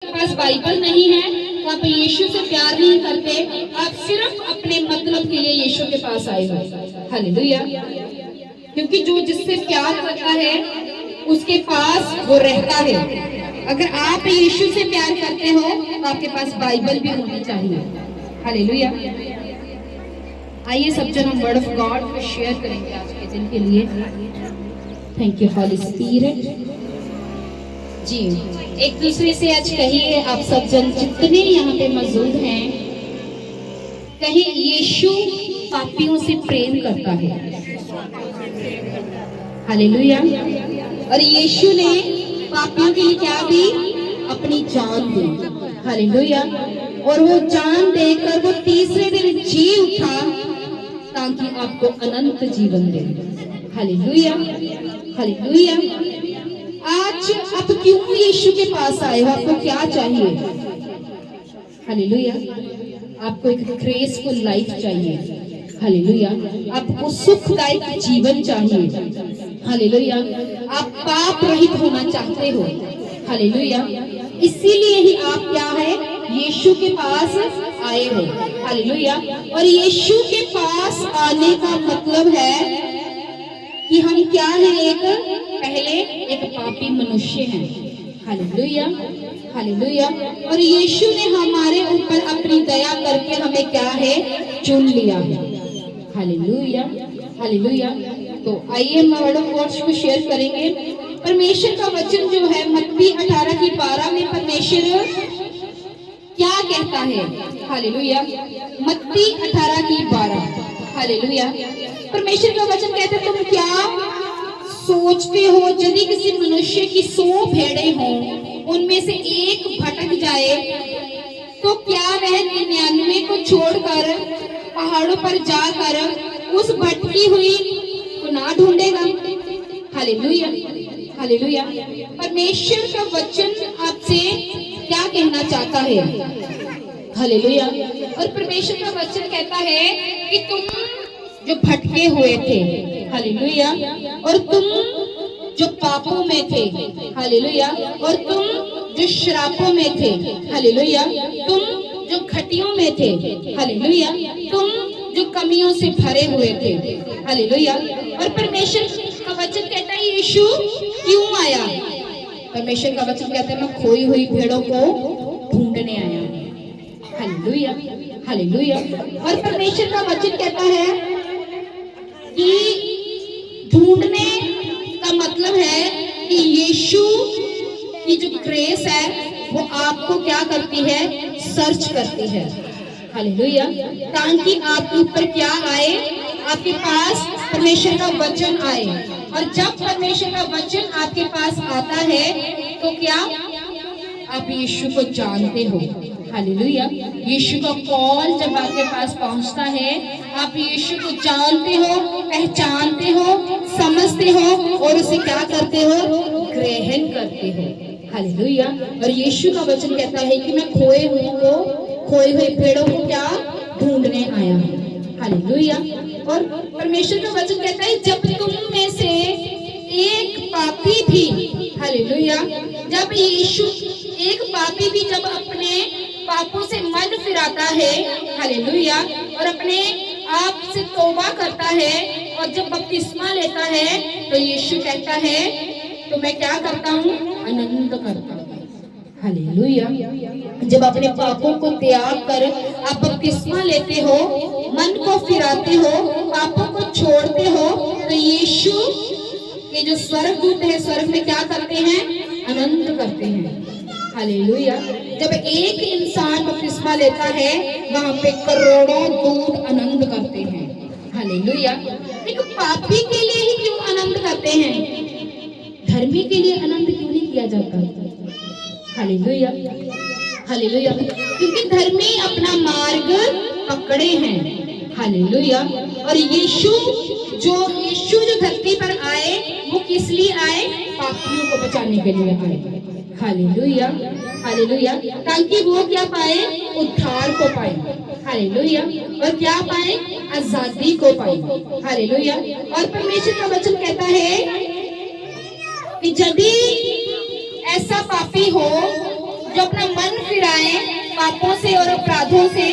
पास Bible नहीं है तो आप यीशु से प्यार नहीं करते, आप सिर्फ अपने मतलब के लिए यीशु के पास आए हो। हालेलुया। क्योंकि जो जिससे प्यार करता है उसके पास वो रहता है। अगर आप यीशु से प्यार करते हो तो आपके पास बाइबल भी होनी चाहिए। हालेलुया। आइए सब जन हम वर्ड ऑफ गॉड को शेयर करेंगे आज के दिन के लिए। Thank you Holy Spirit. जी, एक दूसरे से आज कहिए, आप सब जन जितने यहाँ पे मौजूद हैं, कहिए यीशु पापियों से प्रेम करता है। हालेलुया। और यीशु ने पापियों के लिए क्या दी? अपनी जान दी। हालेलुया। और वो जान देकर वो तीसरे दिन जी उठा ताकि आपको अनंत जीवन दे। हालेलुया। हालेलुया। आज आप क्यों यीशु के पास आए हो? आपको क्या चाहिए? हालेलुया। आपको एक ग्रेसफुल लाइफ चाहिए। हालेलुया। आपको सुखदायक जीवन चाहिए। हालेलुया। आप पाप रहित होना चाहते हो। हालेलुया। इसीलिए ही आप क्या है? यीशु के पास आए हो। हालेलुया। और यीशु के पास आने का मतलब है कि हम क्या है? पहले एक पापी मनुष्य हैं। हालेलुया। हालेलुया। और यीशु ने हमारे ऊपर अपनी दया करके हमें क्या है? चुन लिया है। हालेलुया। हालेलुया। तो आइए हम वर्ड ऑफ गॉड को शेयर करेंगे। परमेश्वर का वचन जो है मत्ती 18:12 में परमेश्वर क्या कहता है? हालेलुया। मत्ती 18:12। हालेलुया। परमेश्वर का वचन कहता है, तुम क्या सोचते हो यदि किसी मनुष्य की 100 भेड़ें हों, उनमें से एक भटक जाए तो क्या वह 99 को छोड़कर पहाड़ों पर जाकर उस भटकी हुई को ना ढूंढेगा? हालेलुया। हालेलुया। परमेश्वर का वचन आपसे क्या कहना चाहता है? हालेलुया। और परमेश्वर का वचन कहता है कि तुम जो भटके हुए थे, हालेलुया, और तुम जो पापों में थे, हालेलुया, और तुम जो श्रापों में थे, हालेलुया, तुम जो घटियों में थे, हालेलुया, तुम जो कमियों से भरे हुए थे, हालेलुया। और परमेश्वर का वचन कहता है यीशु क्यों आया? परमेश्वर का वचन कहता है मैं खोई हुई भेड़ों को ढूंढने आया। हालेलुया। हालेलुया। और परमेश्वर का वचन कहता है कि ढूंढने का मतलब है कि यीशु की जो ग्रेस है वो आपको क्या करती है? सर्च करती है। हालेलुया। ताकि आपके ऊपर क्या आए? आपके पास परमेश्वर का वचन आए। और जब परमेश्वर का वचन आपके पास आता है तो क्या आप यीशु को जानते हो? हालेलुया। यीशु का कॉल जब आपके पास पहुंचता है, आप यीशु को जानते हो, पहचानते हो, समझते हो और उसे क्या करते हो? ग्रहण करते हो। हालेलुया। और यीशु का वचन कहता है कि मैं खोए हुए भेड़ों को क्या ढूंढने आया हूं। हालेलुया। और परमेश्वर का वचन कहता है जब तुम में से एक पापी भी, हालेलुया, जब यीशु एक पापी भी जब अपने पापों से मन फिराता है, हालेलुया, और अपने आप से तौबा करता है और जब बपतिस्मा लेता है तो यीशु कहता है तो मैं क्या करता हूँ? आनंद करता हूँ। हालेलुया। जब अपने पापों को त्याग कर आप बपतिस्मा लेते हो, मन को फिराते हो, पापों को छोड़ते हो, तो यीशु के जो स्वर्गदूत है स्वर्ग में क्या करते हैं? आनंद करते हैं। हालेलुया। जब एक इंसान बपतिस्मा लेता है वहां पे करोड़ों दूत आनंद करते हैं। हालेलुया। एक पापी के लिए ही क्यों आनंद करते हैं? धर्मी के लिए आनंद क्यों नहीं किया जाता? हालेलुया। हालेलुया। क्योंकि धर्मी अपना मार्ग पकड़े हैं। हालेलुया। और यीशु जो धरती पर आए वो किस लिए आए? पापियों को बचाने के लिए आए। हालेलुया। हालेलुया। ताकि वो क्या पाए? उद्धार को पाए। हालेलुया। और क्या पाए? आजादी को पाए। हालेलुया। और परमेश्वर का वचन कहता है कि यदि ऐसा पापी हो जो अपना मन फिराए पापों से और अपराधों से,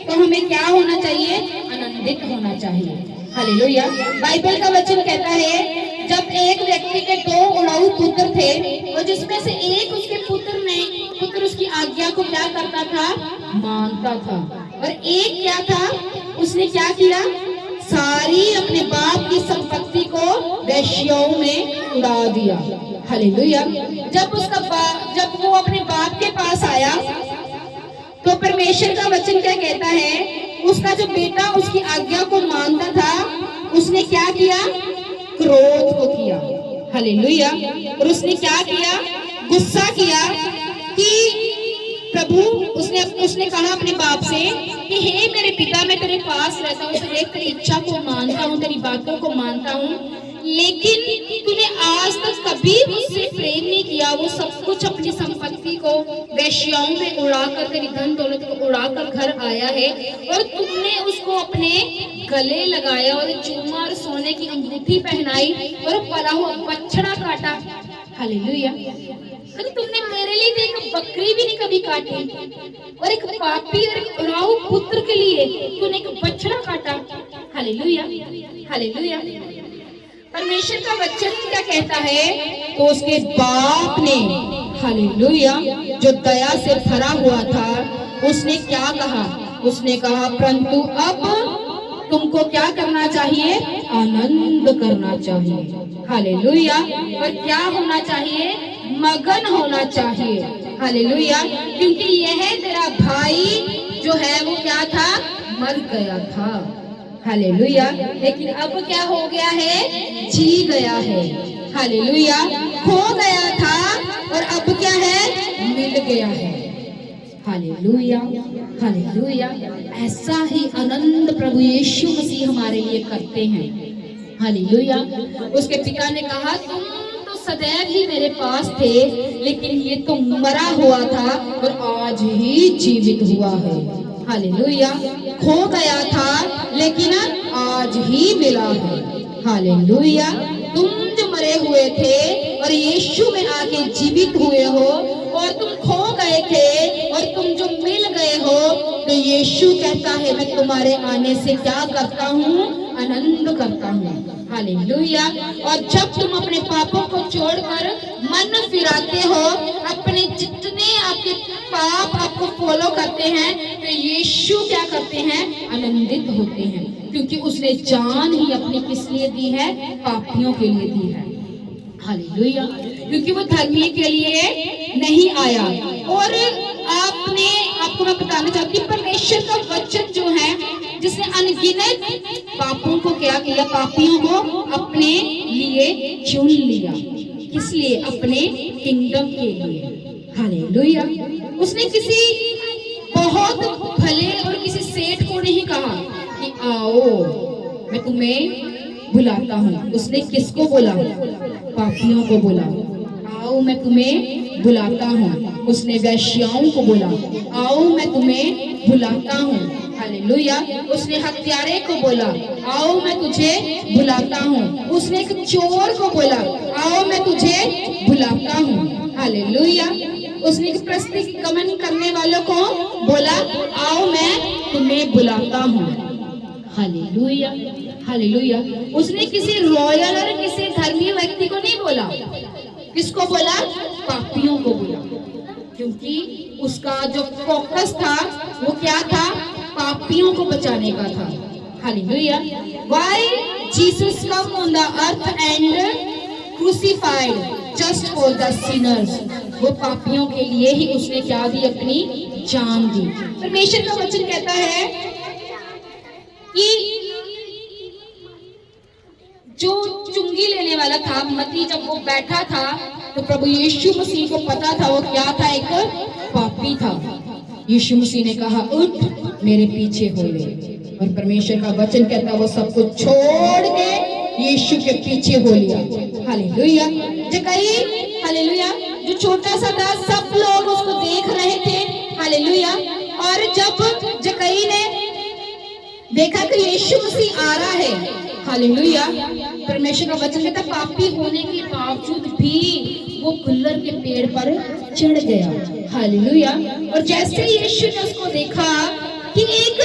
तो हमें क्या होना चाहिए? आनंदित होना चाहिए। हालेलुया। बाइबल का वचन कहता है जब एक व्यक्ति के 2 उड़ाऊ पुत्र थे और जिसमें से एक उसके पुत्र उसकी आज्ञा को क्या करता था? मानता था, और एक क्या था? उसने क्या किया? सारी अपने बाप की संपत्ति को वेश्याओं में उड़ा दिया। हालेलुया। जब वो अपने बाप के पास आया तो परमेश्वर का वचन क्या कहता है? उसका जो बेटा उसकी आज्ञा को मानता था, उसने क्या किया? क्रोध को किया। हालेलुया। और उसने क्या किया? गुस्सा किया कि प्रभु, उसने कहा अपने बाप से कि हे मेरे पिता, मैं तेरे पास रहता हूँ, तेरी इच्छा को मानता हूँ, तेरी बातों को मानता हूँ, लेकिन तूने आज तक कभी मुझसे प्रेम नहीं किया। वो सब कुछ अपनी संपत्ति को वेश्याओं में उड़ाकर, तेरी धन दौलत को उड़ाकर घर आया है, और तुमने उसको अपने गले लगाया और चूमा और सोने की अंगूठी पहनाई और पला हुआ बछड़ा काटा। हालेलुया। अरे तुमने मेरे लिए तो एक बकरी भी नहीं कभी काटी, और एक पापी और एक उड़ाऊ पुत्र के लिए तूने एक बछड़ा काटा। हालेलुया। हालेलुया। परमेश्वर का वचन क्या कहता है? तो उसके बाप ने, हालेलुया, जो दया से भरा हुआ था, उसने क्या कहा? उसने कहा परंतु अब तुमको क्या करना चाहिए? आनंद करना चाहिए। हालेलुया। और क्या होना चाहिए? मगन होना चाहिए। हालेलुया। क्योंकि यह तेरा भाई जो है वो क्या था? मर गया था। हालेलुया। लेकिन अब क्या हो गया है? जी गया है। हालेलुया। खो गया था और अब क्या है? मिल गया है। हालेलुया। हालेलुया। ऐसा ही आनंद प्रभु यीशु मसीह हमारे लिए करते हैं। हालेलुया। उसके पिता ने कहा तुम तो सदैव ही मेरे पास थे, लेकिन ये तो मरा हुआ था और आज ही जीवित हुआ है। हालेलुया। खो गया था लेकिन आज ही मिला है। हालेलुया। तुम जो मरे हुए थे और यीशु में आके जीवित हुए हो, और तुम खो गए थे और तुम जो मिल गए हो, तो यीशु कहता है मैं तुम्हारे आने से क्या करता हूँ? आनंद करता हूँ। हालेलुया। और जब तुम अपने पापों को छोड़कर मन फिराते हो, अपने जितने आपके पाप आपको फॉलो करते हैं, तो यीशु क्या करते हैं? आनंदित होते हैं, क्योंकि उसने जान ही अपनी किस लिए दी है? पापियों के लिए दी है। हालेलुया। क्योंकि वो धर्मी के लिए नहीं आया। और आपको मैं बताना चाहती हूँ, परमेश्वर का वचन जो है, जिसने अनगिनत पापों को क्या किया? पापियों को अपने लिए चुन लिया। किस लिए? अपने किंगडम के लिए। हालेलुया। उसने किसी बहुत भले और किसी सेठ को नहीं कहा कि आओ मैं तुम्हें बुलाता हूँ। उसने किसको बोला? पापियों को बोला, आओ मैं तुम्हें बुलाता हूँ। उसने वेश्याओं को बोला, आओ मैं तुम्हें बुलाता हूँ। हालेलुया। उसने हत्यारे को बोला, आओ मैं तुझे बुलाता हूँ। उसने एक चोर को बोला, आओ मैं तुझे बुलाता हूँ। हालेलुया। उसने एक प्रस्तावना करने वालों को बोला, आओ मैं तुम्हें बुलाता हूँ। हालेलुया। हालेलुया। उसने किसी रॉयल और किसी धर्मी व्यक्ति को नहीं बोला। किसको बोला? पापियों को बोला, क्योंकि उसका जो फोकस था वो क्या था? पापियों को बचाने का था। Hallelujah. Why Jesus come on the earth and crucified just for the sinners? वो पापियों के लिए ही उसने क्या दी? अपनी जान दी। परमेश्वर का वचन कहता है कि जो चुंगी लेने वाला था, मती, जब वो बैठा था, तो प्रभु यीशु मसीह को पता था वो क्या था? एक पापी था। यीशु मसीह ने कहा उठ मेरे पीछे हो ले। और परमेश्वर का वचन कहता वो सब कुछ छोड़ के यीशु के पीछे हो लिया। हालेलुया। जक्कई, हालेलुया, जो छोटा सा था, सब लोग उसको देख रहे थे। हालेलुया। और जब जक्कई ने देखा कि यीशु मसीह आ रहा है, हालेलुया, परमेश्वर का वचन कहता है पापी होने के बावजूद भी वो गुल्लर के पेड़ पर चढ़ गया। हालेलुया। और जैसे यीशु ने उसको देखा कि एक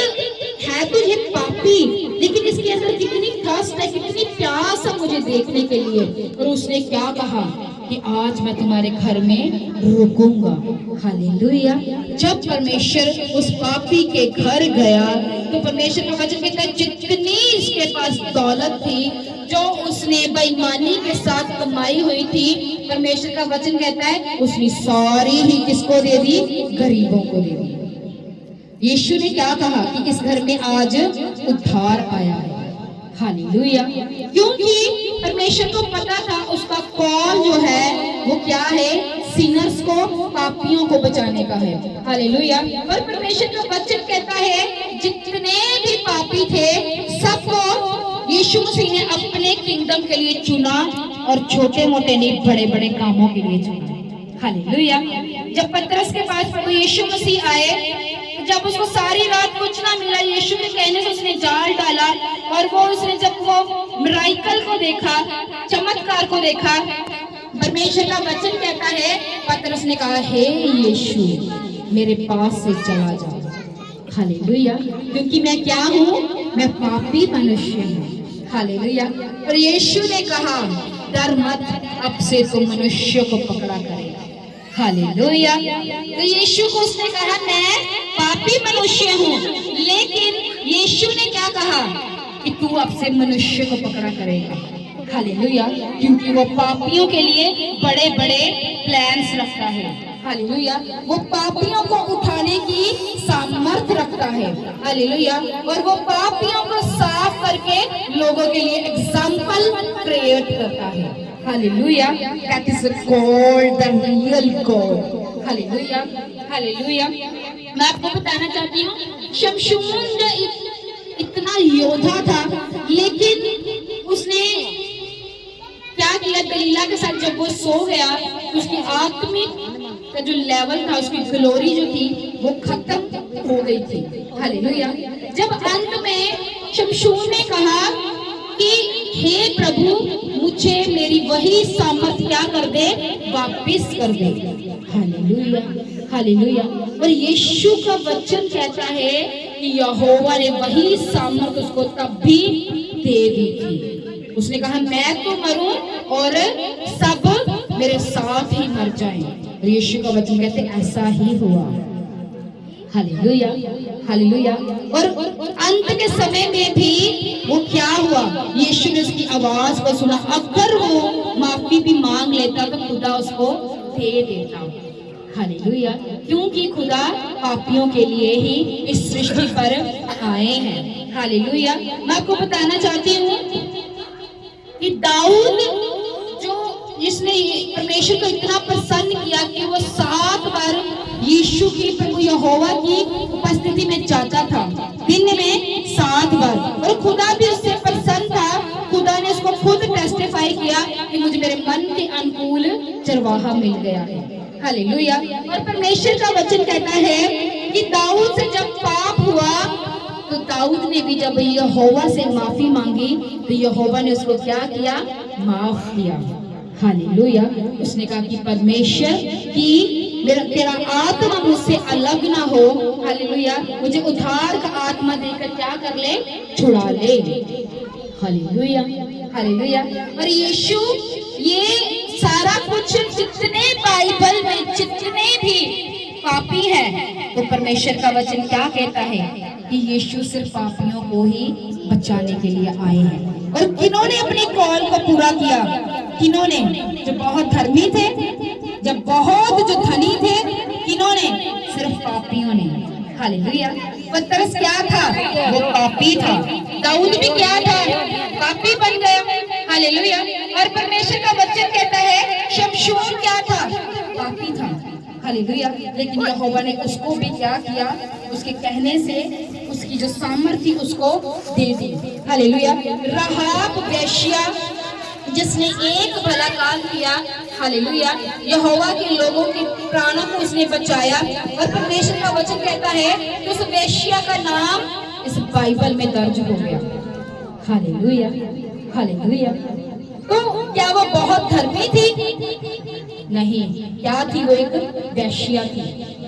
है तो ये पापी, लेकिन इसके अंदर कितनी थर्स्ट है, कितनी प्यास है मुझे देखने के लिए, और उसने क्या कहा कि आज मैं तुम्हारे घर में रुकूंगा। हालेलुया। जब परमेश्वर उस पापी के घर गया तो परमेश्वर का वचन कहता है जितनी इसके पास दौलत थी जो उसने बेईमानी के साथ कमाई हुई थी, परमेश्वर का वचन कहता है उसने सारी ही किसको दे दी? गरीबों को दे दी। यीशु ने क्या कहा कि इस घर में आज उद्धार आया है। हालेलुया। क्योंकि परमेश्वर को पता था उसका कॉल जो है वो क्या है? सिनर्स को, पापियों को बचाने का है। हालेलुया। और परमेश्वर का वचन कहता है जितने भी पापी थे सबको यीशु मसीह ने अपने किंगडम के लिए चुना, और छोटे मोटे नहीं बड़े बड़े कामों के लिए चुना। हालेलुया। जब पतरस के पास प्रभु यीशु मसीह आए, जब उसको सारी रात कुछ ना मिला, यीशु के कहने से उसने जाल डाला, और वो उसने जब वो मिराकल को देखा, चमत्कार को देखा, परमेश्वर का वचन कहता है पतरस ने कहा हे यीशु मेरे पास से चला जा। हालेलुया। क्योंकि मैं क्या हूँ? मैं पापी मनुष्य हूँ। हालेलुया। और यीशु ने कहा डर मत, अब से तो मनुष्य को पकड़ा करेगा। हालेलुया। तो यीशु को उसने कहा मैं पापी मनुष्य हूँ, लेकिन यीशु ने क्या कहा कि तू अब से मनुष्य को पकड़ा करेगा। हालेलुया। क्योंकि वो पापियों के लिए बड़े बड़े प्लान्स रखता है। हालेलुया। वो पापियों को उठाने की सामर्थ्य रखता है। हालेलुया। और वो पापियों को साफ करके लोगों के लिए एग्जाम्पल क्रिएट करता है। Hallelujah. That is called the real God. Hallelujah. Hallelujah. मैं आपको बताना चाहती हूँ शमशून इतना योद्धा था, लेकिन उसने क्या किया? दलीला के साथ जब वो सो गया तो उसकी आत्मिक का जो लेवल था, उसकी ग्लोरी जो थी वो खत्म हो गई थी। हालेलुया। जब अंत में शमशून ने कहा कि हे प्रभु मुझे मेरी वही सामर्थ क्या कर दे? वापस कर दे। हालेलुया। हालेलुया। और यीशु का वचन कहता है कि यहोवा ने वही सामर्थ उसको तब भी दे दी थी। उसने कहा मैं तो मरूं और सब मेरे साथ ही मर जाएं। और यीशु का वचन कहते ऐसा ही हुआ। हालेलुया। हालेलुया। और अंत के समय में भी वो क्या हुआ? यीशु ने उसकी आवाज को सुना। अगर वो माफी भी मांग लेता तो खुदा उसको दे देता। हालेलुया। क्योंकि खुदा पापियों के लिए ही इस सृष्टि पर आए हैं। हालेलुया। मैं आपको बताना चाहती हूँ कि दाऊद जो जिसने परमेश्वर को इतना प्रसन्न किया कि वो 7 बार यीशु की, प्रभु यहोवा की उपस्थिति में जाता था, दिन में 7 बार, और खुदा भी उससे प्रसन्न था। खुदा ने उसको खुद टेस्टिफाई किया कि मुझे मेरे मन के अनुकूल चरवाहा मिल गया है। हालेलुया। और परमेश्वर का वचन कहता है कि दाऊद से जब पाप हुआ तो दाऊद ने भी जब यहोवा से माफी मांगी तो यहोवा ने उसको क्या किया? माफ किया। हालेलुया। उसने कहा कि परमेश्वर की तेरा आत्मा मुझसे अलग ना हो। हालेलुया। मुझे उद्धार का आत्मा देकर क्या कर ले? छुड़ा ले। हालेलुया। हालेलुया। और यीशु ये सारा कुछ जितने बाइबल में जितने भी पापी है, तो परमेश्वर का वचन क्या कहता है कि यीशु सिर्फ पापियों को ही बचाने के लिए आए हैं। और किन्होंने अपने कॉल को पूरा किया? किन्होंने? जो बहुत धर्मी थे, जब बहुत जो धनी थे, किन्होंने? सिर्फ पापियों ने। हालेलुया। पतरस क्या था? वो पापी था। दाऊद भी क्या था? पापी बन गया। हालेलुया। और परमेश्वर का वचन कहता है शमशून क्या था? पापी था। हालेलुया। लेकिन यहोवा ने उसको भी क्या किया? उसके कहने से उसकी जो सामर्थ्य थी उसको दे दी। हालेलुया। राहाब वेश्या जिसने एक भला काम किया, हालेलुया, यहोवा के लोगों के प्राणों को उसने बचाया, और परमेश्वर का वचन कहता है कि उस वेश्या का नाम इस बाइबल में दर्ज हो गया। हालेलुया। हालेलुया। तो क्या वो बहुत धर्मी थी? नहीं, क्या थी? वो एक वेश्या थी।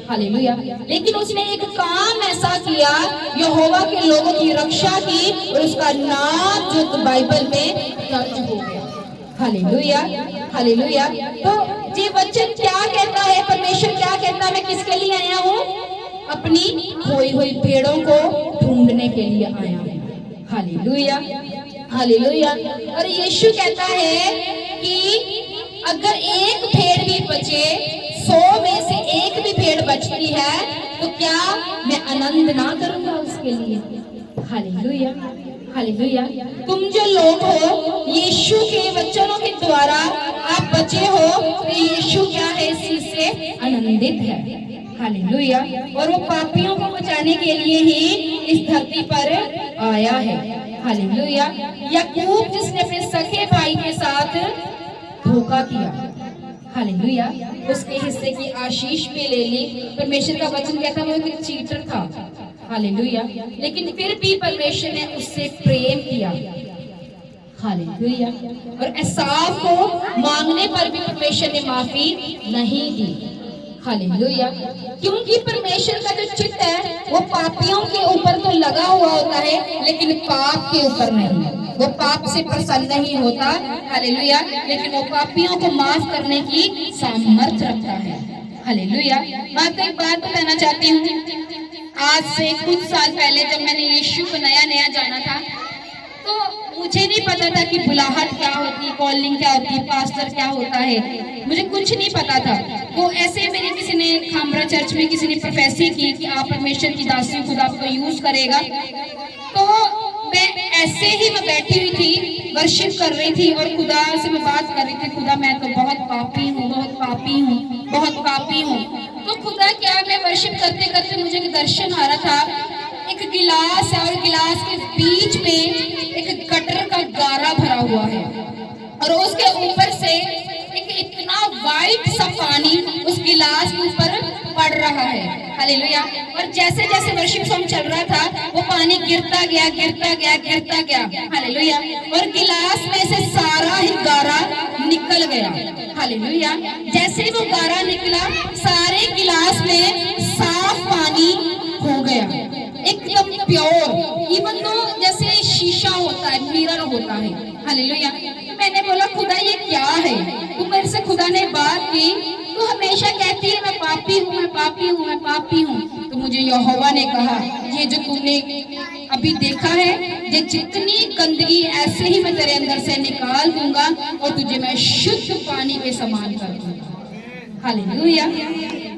हालेलुया। लेकिन उसने एक काम ऐसा किया, यहोवा के लोगों की रक्षा की, और उसका नाम जो बाइबल में दर्ज हो गया। Hallelujah, hallelujah. तो ये वचन क्या कहता है? परमेश्वर क्या कहता है? मैं किसके लिए आया हूँ? अपनी खोई हुई भेड़ों को ढूंढने के लिए आया हूँ। Hallelujah, hallelujah. और यीशु कहता है कि अगर एक भेड़ भी बचे, 100 में से एक भी भेड़ बचती है, तो क्या मैं आनंद ना करूंगा उसके लिए? Hallelujah, hallelujah. तुम जो लोग हो, यीशु के वचनों के द्वारा आप बचे हो, तो यीशु क्या है? इस चीज से आनंदित है। हालेलुया। और वो पापियों को बचाने के लिए ही इस धरती पर आया है। हालेलुया। याकूब जिसने अपने सखे भाई के साथ धोखा किया, हालेलुया, उसके हिस्से की आशीष भी ले ली। परमेश्वर का वचन कहता है वो एक चीटर था। हालेलुया। लेकिन फिर भी परमेश्वर ने उससे प्रेम किया। हालेलुया। और एसाव को मांगने पर भी परमेश्वर ने माफी नहीं दी। हालेलुया। क्योंकि परमेश्वर का जो चित्त है वो पापियों के ऊपर तो लगा हुआ होता है, लेकिन पाप के ऊपर नहीं। वो पाप से प्रसन्न नहीं होता। हालेलुया। लेकिन वो पापियों को माफ करने की सामर्थ्य रखता है। हालेलुया। मैं आपको एक बात बताना चाहती हूँ। आज से कुछ साल पहले जब मैंने यीशु को नया नया जाना था, तो मुझे नहीं पता था कि बुलाहट क्या होती, कॉलिंग क्या होती, पास्टर क्या होता है, मुझे कुछ नहीं पता था। तो ऐसे मेरे किसी ने खामरा चर्च में किसी ने प्रोफेसी की कि आप परमेश्वर की दासी, खुदा आपको यूज करेगा। तो मैं ऐसे ही मैं बैठी हुई थी, वर्शिप कर रही थी और खुदा से मैं बात कर रही थी, खुदा मैं तो बहुत पापी हूँ, बहुत पापी हूँ, बहुत पापी हूँ। तो खुदा क्या, मैं वर्शिप करते करते मुझे एक दर्शन आ रहा था, एक गिलास है और गिलास के बीच में एक गटर का गारा भरा हुआ है और उसके ऊपर से एक इतना वाइट सा पानी उस गिलास के ऊपर पड़ रहा है। हालेलुया। और जैसे जैसे वर्शिप सॉन्ग चल रहा था, वो पानी गिरता गया, गिरता गया, गिरता गया। हालेलुया। और गिलास में से सारा ही गारा निकल गया। हालेलुया। जैसे ही वो गारा निकला, सारे गिलास में साफ पानी हो गया, एकदम प्योर, इवन तो जैसे शीशा होता है, मिरर होता है। हालेलुया। तो मैंने बोला खुदा ये क्या है? तो मेरे से खुदा ने बात की, तो हमेशा कहती है मैं पापी हूँ, मैं पापी हूँ, मैं पापी हूँ। तो मुझे यहोवा ने कहा ये जो तुमने अभी देखा है, ये जितनी गंदगी ऐसे ही मैं तेरे अंदर से निकाल दूंगा और तुझे मैं शुद्ध पानी के समान कर दूंगा। Hallelujah,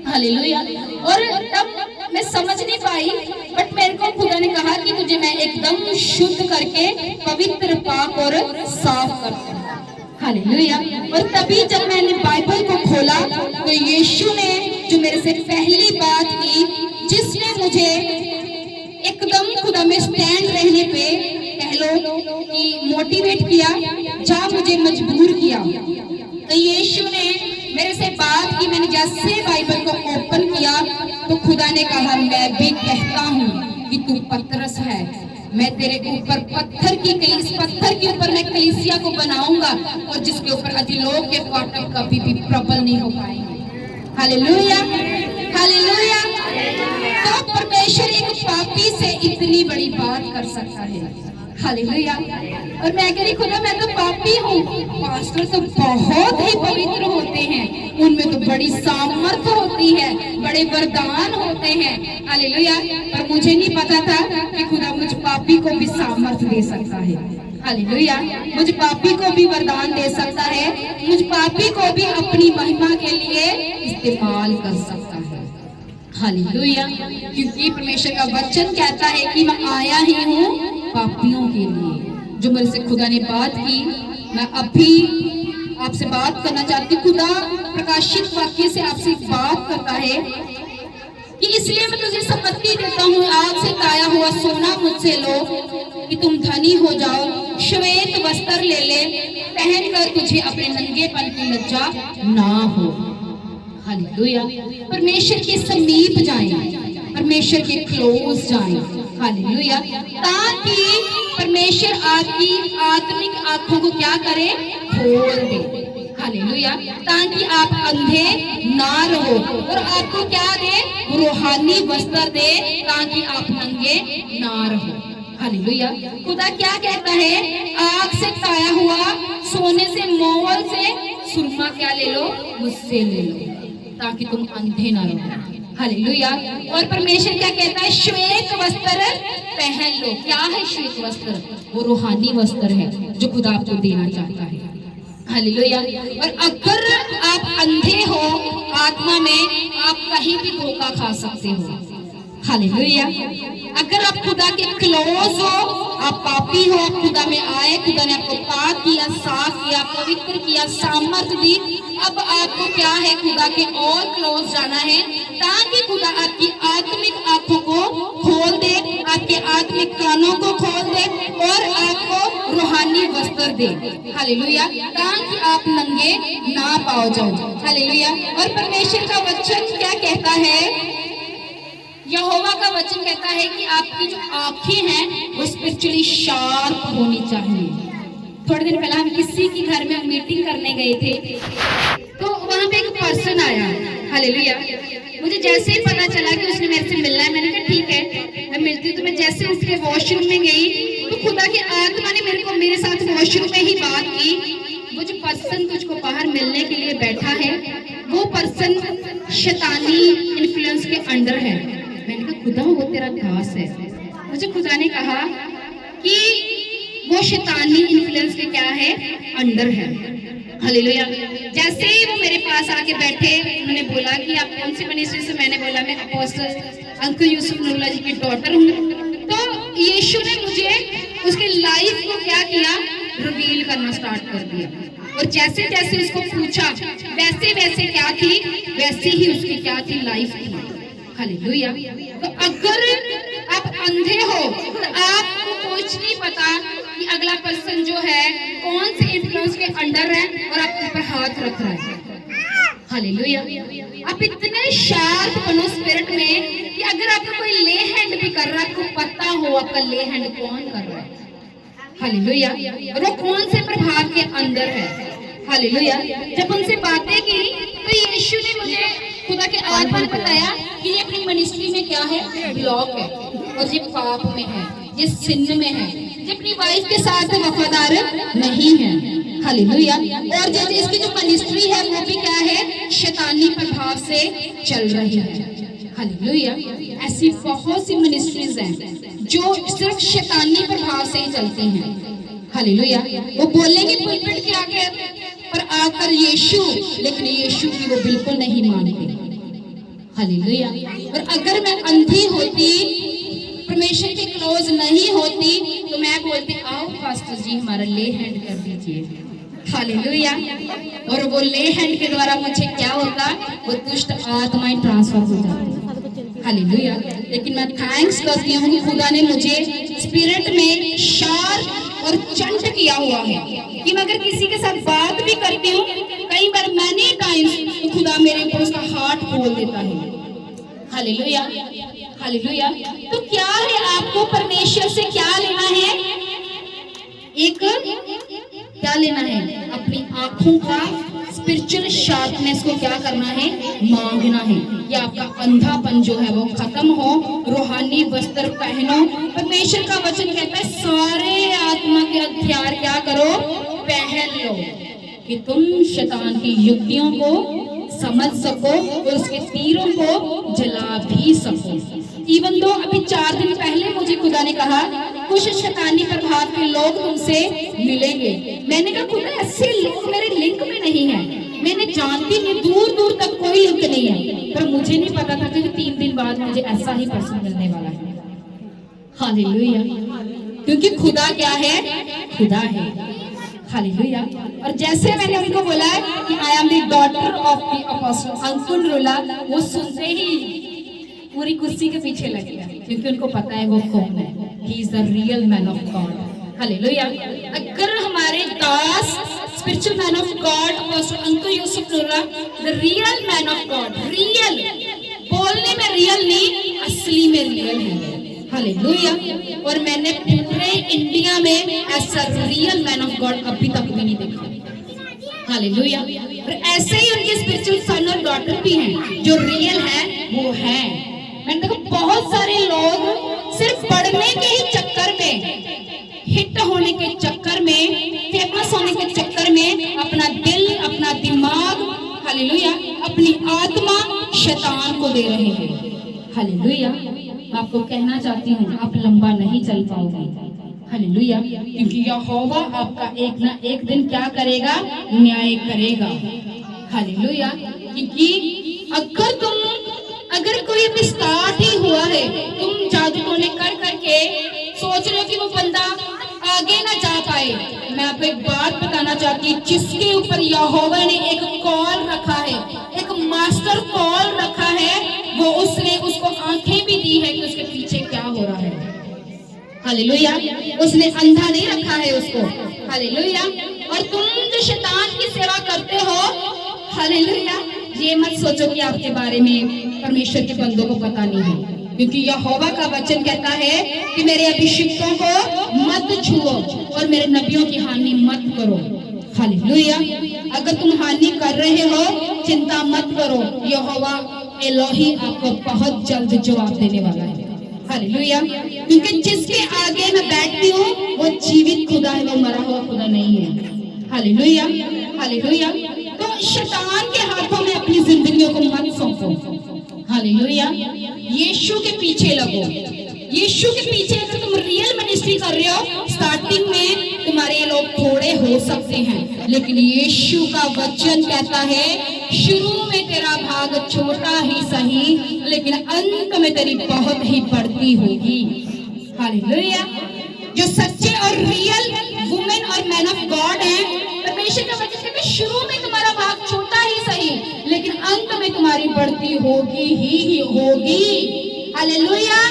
hallelujah. और तब मैं समझ नहीं पाई, बट मेरे को खुदा ने कहा कि तुझे मैं एकदम शुद्ध करके पवित्र, पाक और साफ कर दूंगा। हालेलुया। और तभी जब मैंने बाइबल को खोला, तो यीशु ने जो मेरे से पहली बात की, जिसने मुझे एकदम खुदा में स्टैंड रहने पे कह लो कि मोटिवेट किया, जहाँ मुझे मजबूर किया, तो यीशु ने मेरे से बात की। मैंने जैसे बाइबल को ओपन किया, तो खुदा ने कहा मैं भी कहता हूँ कि तू पतरस है, मैं तेरे ऊपर पत्थर की इस पत्थर के ऊपर मैं कलीसिया को बनाऊंगा और जिसके ऊपर अधिलोक के फाटक कभी भी प्रबल नहीं हो पाएंगे। Hallelujah, hallelujah. तो परमेश्वर एक पापी से इतनी बड़ी बात कर सकता है। हालेलुया। और मैं कह रही खुदा मैं तो पापी हूँ। पास्टर तो बहुत ही पवित्र होते हैं, उनमें तो बड़ी सामर्थ्य होती है, बड़े वरदान होते हैं। हालेलुया। पर मुझे नहीं पता था कि खुदा मुझ पापी को भी सामर्थ्य दे सकता है। हालेलुया। मुझ पापी को भी वरदान दे सकता है, मुझ पापी को भी अपनी महिमा के लिए इस्तेमाल कर सकता है। हालेलुया। क्योंकि परमेश्वर का वचन कहता है कि मैं आया ही हूँ पापियों के लिए। जो मेरे से खुदा ने बात की, मैं अभी आपसे बात करना चाहती हूँ। खुदा प्रकाशित वाक्य से आपसे बात करता है कि इसलिए मैं तुझे संपत्ति देता हूँ, आग से ताया हुआ सोना मुझसे लो कि तुम धनी हो जाओ, श्वेत वस्त्र ले ले, पहनकर तुझे अपने नंगेपन की लज्जा ना हो। हालेलुया। परमेश्वर के समीप जाएं, परमेश्वर के क्लोज जाएं। हालेलुया। ताकि परमेश्वर आपकी आत्मिक आंखों को क्या करे, खोल दे। हालेलुया, ताकि आप अंधे ना रहो, और आपको क्या दे, रूहानी वस्त्र दे, ताकि आप नंगे ना रहो। हालेलुया, खुदा क्या कहता है, आग से ताया हुआ सोने से मोल से सुरमा क्या ले लो, मुझसे ले लो, ताकि तुम अंधे ना रहो। हालेलुया, और परमेश्वर क्या कहता है, श्वेत वस्त्र पहन लो। क्या है श्वेत वस्त्र, वो रूहानी वस्त्र है जो खुदा आपको देना चाहता है। हालेलुया, और अगर आप अंधे हो आत्मा में, आप कहीं भी धोखा खा सकते हो। हालेलुया, अगर आप खुदा के क्लोज हो, आप पापी हो, खुदा में आए, खुदा ने आपको पाक किया, साफ किया, पवित्र किया, सामर्थ दी, अब आपको क्या है, खुदा के और क्लोज जाना है, ताकि खुदा आपकी आत्मिक आंखों को खोल दे, आपके आत्मिक कानों को खोल दे, और आपको रूहानी वस्त्र दे। हालेलुया, ताकि आप नंगे ना पाओ जाओ। हालेलुया, और परमेश्वर का वचन क्या कहता है, यहोवा का वचन कहता है कि आपकी जो आंखें हैं वो स्पिरिचुअली शार्प होनी चाहिए। थोड़े दिन पहले हम किसी के घर में मीटिंग करने गए थे, तो वहां पे एक पर्सन आया। हालेलुया, मुझे जैसे ही पता चला कि उसने मेरे से मिलना है, मैंने कहा ठीक है मैं मिलती हूँ। तो मैं जैसे उसके वॉशरूम में गई, तो खुदा की आत्मा ने मेरे साथ वॉशरूम में ही बात की। वो जो पर्सन तुझको बाहर मिलने के लिए बैठा है, वो पर्सन शैतानी इन्फ्लुएंस के अंडर है। मैंने कहा खुदा वो तेरा दास है। मुझे खुदा ने कहा कि वो शैतानी इन्फ्लुएंस के क्या है, अंडर है। हालेलुया, जैसे ही वो मेरे पास आके बैठे, उन्होंने बोला कि आप कौन सी मिनिस्ट्री से, मैंने बोला मैं अपोस्टल अंकुर यूसुफ नूरुल्लाह जी की डॉटर हूँ। तो यीशु ने मुझे उसके लाइफ को क्या किया, रिवील करना स्टार्ट कर दिया, और जैसे जैसे उसको पूछा वैसे वैसे क्या थी, वैसे ही उसकी क्या थी, लाइफ थी। हालेलुया, तो अगर आप अंधे हो तो आपको कुछ नहीं पता कि अगला पर्सन जो है कौन से इन्फ्लुएंस के अंडर है और आपके ऊपर हाथ रख रहा है। हालेलुया, आप इतने शार्प बनो स्पिरिट में कि अगर आपको कोई ले हैंड भी कर रहा है, आपको पता हो आपका ले हैंड कौन कर रहा है। हालेलुया, और वो कौन से प्रभाव के अंदर है। हालेलुया, जब उनसे बातें की तो यीशु ने मुझे, खुदा के आत्मा ने बताया कि ये अपनी मिनिस्ट्री में क्या है, ब्लॉक है, और ये पाप में है, ये सिन में है, ये अपनी वाइफ के साथ वफादार नहीं है। हालेलुया, और जैसे इसकी जो मिनिस्ट्री है वो भी क्या है, शैतानी प्रभाव से चल रही है। हालेलुया, ऐसी बहुत सी मिनिस्ट्रीज हैं जो सिर्फ शैतानी प्रभाव से ही चलती हैं। हालेलुया, वो बोलेंगे पुलपिट के आगे पर आकर यीशु, लेकिन यीशु की वो बिल्कुल नहीं मानते। हालेलुया, और अगर मैं अंधी होती, परमेश्वर के क्लोज नहीं होती, तो मैं बोलती आओ पास्टर जी हमारा ले हैंड कर दीजिए। हालेलुया, और वो ले हैंड के द्वारा मुझे क्या होता, वो दुष्ट आत्माएं ट्रांसफर हो जाती। हालेलुया, लेकिन मैं थैंक्स करती हूँ कि खुदा ने मुझे स्पिरिट में शार्प और चंट किया हुआ है कि मैं अगर किसी के साथ बात भी करती हूँ, कई बार मैनी टाइम्स, तो खुदा मेरे ऊपर उसका हार्ट खोल देता है। हालेलुया, हालेलुया, तो क्या है, आपको परमेश्वर से क्या लेना है, एक क्या लेना है, अपनी आंखों का स्पिरिचुअल शार्पनेस को क्या करना है, मांगना है कि आपका अंधापन जो है वो खत्म हो, रूहानी वस्त्र पहनो। परमेश्वर का वचन कहता है सारे आत्मा के हथियार क्या करो, पहन लो, कि तुम शैतान की युक्तियों को समझ सको और उसके तीरों को जला भी सको। इवन दो अभी 4 दिन पहले मुझे खुदा ने कहा कुछ शैतानी प्रभाव के लोग तुमसे मिलेंगे। मैंने कहा खुदा ऐसे लोग मेरे लिंक में नहीं है, मैंने जानती नहीं, दूर दूर तक कोई लिंक नहीं है, पर मुझे नहीं पता था कि 3 दिन बाद मुझे ऐसा ही पर्सन मिलने वाला है। हालेलुया, क्योंकि खुदा क्या है, खुदा है। हालेलुया, और जैसे मैंने उनको बोला कि I am the daughter of the apostle Ankur Noorullah, वो सुनते ही पूरी कुर्सी के पीछे लग गया, क्योंकि उनको पता है वो कौन है, he is the real man of God. Hallelujah, अगर हमारे दास spiritual man of God apostle Ankur Yusuf Noorullah, the real man of God, real बोलने में रियल नहीं, असली में रियल है। हालेलुया। और मैंने पूरे इंडिया में ऐसा रियल मैन ऑफ गॉड अभी तक भी नहीं देखा। हालेलुया। और ऐसे ही उनके स्पिरिचुअल सन और डॉटर भी हैं जो रियल है वो है। मैंने देखा बहुत सारे लोग सिर्फ बढ़ने के ही चक्कर में, हिट होने के चक्कर में, फेमस होने के चक्कर में अपना दिल, अपना दिमाग, हालेलुया, अपनी आत्मा शैतान को दे रहे हैं। हालेलुया। आपको कहना चाहती हूँ आप लंबा नहीं चल पाओगे। हालेलुया। क्योंकि यहोवा आपका एक ना एक दिन क्या करेगा, न्याय करेगा। हालेलुया। क्योंकि अगर कोई अभी स्टार्ट ही हुआ है, तुम जादू टोने कर करके सोच रहे हो कि वो बंदा आगे ना जा पाए, मैं आपको एक बात बताना चाहती हूँ, जिसके ऊपर यहोवा ने एक कॉल रखा है, एक मास्टर कॉल रखा है, वो उसने उसको आंखें भी दी है कि उसके पीछे क्या हो रहा है। हालेलुया। उसने अंधा नहीं रखा है उसको। हालेलुया। और तुम जो शैतान की सेवा करते हो, हालेलुया, ये मत सोचो कि आपके बारे में परमेश्वर के बंदों को पता नहीं है, क्योंकि यहोवा का वचन कहता है कि मेरे अभिषिक्तों को मत छुओ और मेरे नबियों की हानि मत करो। हालेलुया। अगर तुम हानि कर रहे हो, चिंता मत करो, यहोवा एलोही आपको बहुत जल्द जवाब देने वाला है। हालेलुया। क्योंकि जिसके आगे मैं बैठती हूँ वो जीवित खुदा है, वो मरा हुआ खुदा नहीं है। हालेलुया। हालेलुया। तो शैतान के हाथों में अपनी जिंदगियों को मत सौंपो। हालेलुया। यीशु के पीछे लगो। यीशु के पीछे अगर तुम रियल मिनिस्ट्री कर रहे हो, स्टार्टिंग में तुम्हारे लोग थोड़े हो सकते हैं, लेकिन यीशु का वचन कहता है शुरू में तेरा भाग छोटा ही सही, लेकिन अंत में तेरी बहुत ही बढ़ती होगी। हालेलुया। जो सच्चे और रियल वुमेन और मैन ऑफ गॉड हैं, परमेश्वर का वचन कहता है शुरू में तुम्हारा भाग छोटा ही सही, लेकिन अंत में तुम्हारी बढ़ती होगी ही होगी। हालेलुया।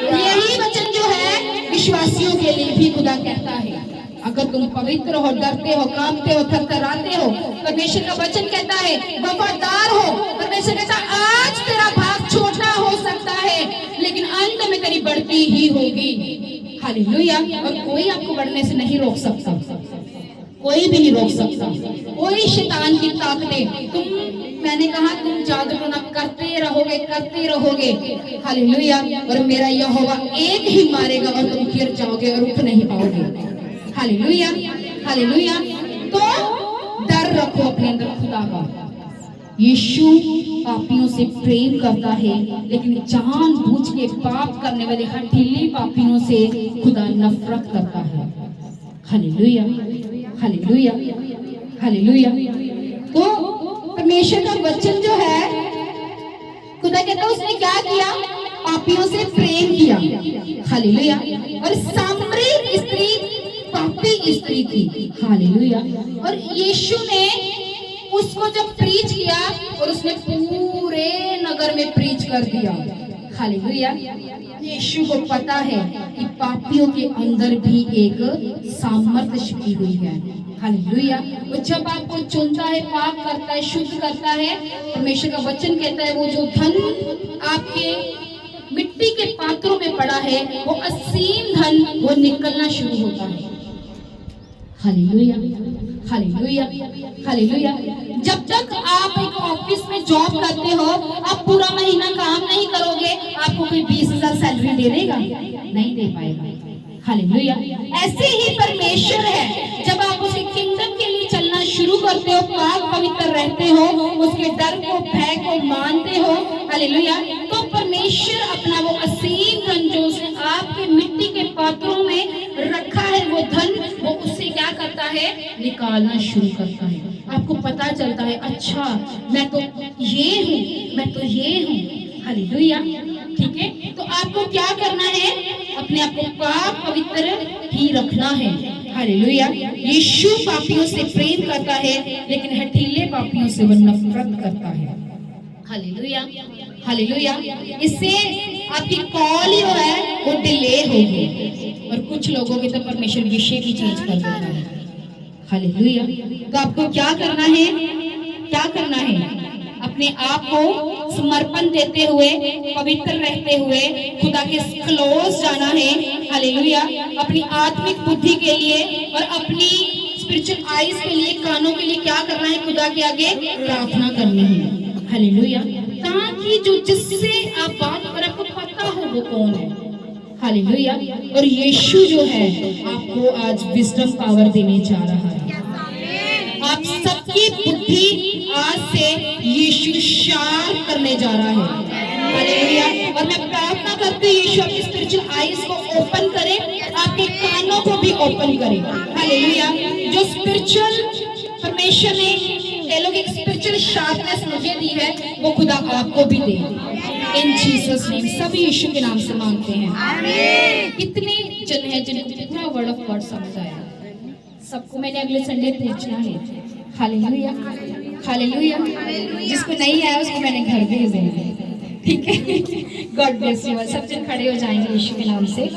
यही वचन जो है विश्वासियों के लिए भी खुदा कहता है। अगर तुम पवित्र हो, डरते हो, कांपते हो, थरथराते हो, परमेश्वर का वचन कहता है वफादार हो, परमेश्वर कहता है आज तेरा भाग छोटा हो सकता है, लेकिन अंत में तेरी बढ़ती ही होगी। हालेलुया। और कोई आपको बढ़ने से नहीं रोक सकता, कोई भी नहीं रोक सकता, कोई शैतान की ताकतें। मैंने कहा तुम जादू टोना करते रहोगे। हालेलुया। और मेरा यहोवा एक ही मारेगा और तुम गिर जाओगे और उठ नहीं पाओगे। हालेलुया। हालेलुया। तो डर रखो अपने अंदर खुदा का। यीशु पापियों से प्रेम करता है, लेकिन जानबूझ के पाप करने वाले हठीले पापियों से खुदा नफरत करता है। हालेलुया। हालेलुया। हालेलुया। तो परमेश्वर का वचन जो है, खुदा कहता है उसने क्या किया, पापियों से प्रेम किया। हालेलुया। और सामरी स्त्री पापी स्त्री थी। हालेलुया। और यीशु ने उसको जब प्रीच किया और उसने पूरे नगर में प्रीच कर दिया। हालेलुया। यीशु को पता है कि पापियों के अंदर भी एक सामर्थ्य छिपी हुई है। हालेलुया। वो जब आपको चुनता है, पाप करता है, शुद्ध करता है, परमेश्वर का वचन कहता है वो जो धन आपके मिट्टी के पात्रों में पड़ा है, वो असीम धन वो निकलना शुरू होता है। हालेलुया। हालेलुया। हालेलुया। जब तक आप एक ऑफिस में जॉब करते हो, आप पूरा महीना काम नहीं करोगे, आपको कोई 20,000 सैलरी दे देगा? नहीं दे पाएगा। हालेलुया। ऐसे ही परमेश्वर है, जब आप उसके किंगडम के लिए चलना शुरू करते हो, पाक पवित्र रहते हो, उसके डर को, भय को मानते हो, हालेलुया, तो परमेश्वर अपना वो असीम धन जो उसने आपके मिट्टी के पात्रों में रखा है, वो धन वो उससे क्या करता है, निकालना शुरू करता है। आपको पता चलता है अच्छा मैं तो ये हूँ, मैं तो ये हूँ। हालेलुया। ठीक है, तो आपको क्या करना है, अपने आप को पाक पवित्र ही रखना है। हालेलुया। यीशु पापियों से प्रेम करता है, लेकिन हठीले पापियों से वह नफरत करता है। हालेलुया। हालेलुया। इससे आपकी कॉल ही है वो डिले होगी, और कुछ लोगों के तो परमेश्वर विषय की चेंज कर देता है। हालेलुया। तो आपको क्या करना है, क्या करना है, अपने आप को समर्पण देते हुए, पवित्र रहते हुए खुदा के क्लोज जाना है। हालेलुया। अपनी आत्मिक बुद्धि के लिए और अपनी स्पिरिचुअल आईज के लिए, कानों के लिए क्या करना है? खुदा के आगे प्रार्थना करनी है। हालेलुया। ताकि जो जिससे आप बात कर आपको पता हो वो कौन है। हालेलुया। और यीशु जो है आपको आज विजडम पावर देने जा रहा है। आप सबकी बुद्धि आज से यीशु शार्प करने जा रहा है। हालेलुया। और मैं प्रार्थना करती हूँ यीशु आपकी स्पिरिचुअल आईज को ओपन करे, आपके कानों को भी ओपन करे। हालेलुया। जो स्पिरिचुअल परमेश्वर ने एक स्पिरिचुअल शार्पनेस मुझे दी है, वो खुदा आपको भी दे। इन जीसस नेम सभी यीशु के नाम से मांगते हैं। कितने जन हैं जिनको पूरा वर्ड ऑफ गॉड समझ आया? सबको मैंने अगले संडे पूछना है। हालेलुया। हालेलुया। जिसको नहीं आया उसको मैंने घर भेज देंगे। ठीक है। God bless you. सब जन खड़े हो जाएंगे यीशु के नाम से।